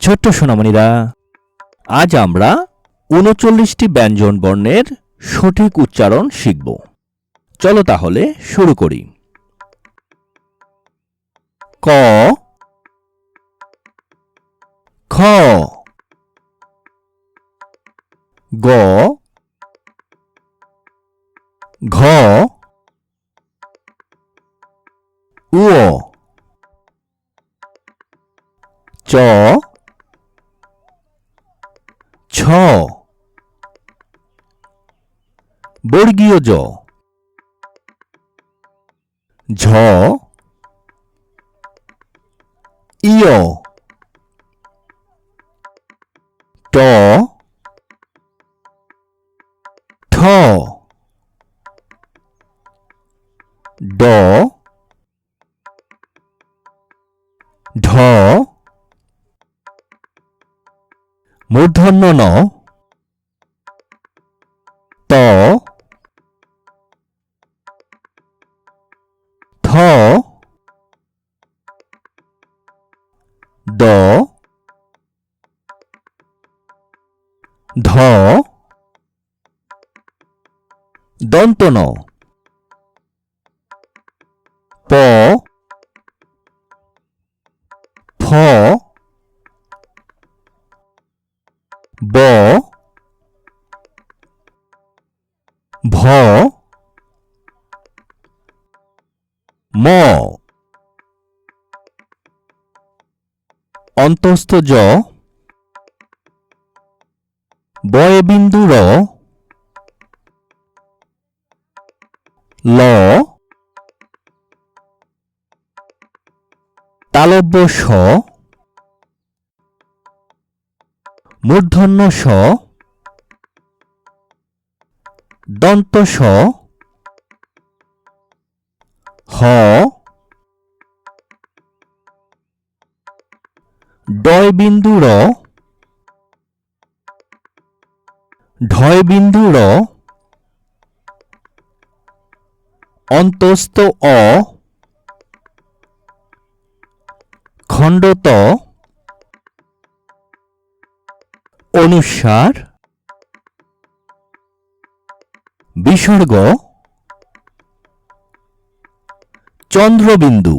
ছোট্ট সোনামণিরা, আজ আমরা ৩৯টি ব্যঞ্জন বর্ণের সঠিক উচ্চারণ শিখব। চলো তাহলে শুরু করি। ক, খ, গ, ঘ, উ, চ, ছ, বর্গীয় জ, ঝ, ইয়, ট, ঠ, ড, ঢ, মূর্ধন্য ণ, ত, থ, দ, ধ, দন্ত ন, প, ফ, ব, ভ, ম, অন্তস্থ জ, বয়ে বিন্দু র, ল, তালব্য স, মূর্ধন্য স, দন্ত স, হ, ডয় বিন্দু র, ঢয় বিন্দু র, অন্তস্থ অ, খণ্ডত, অনুস্বার, বিসর্গ, চন্দ্রবিন্দু।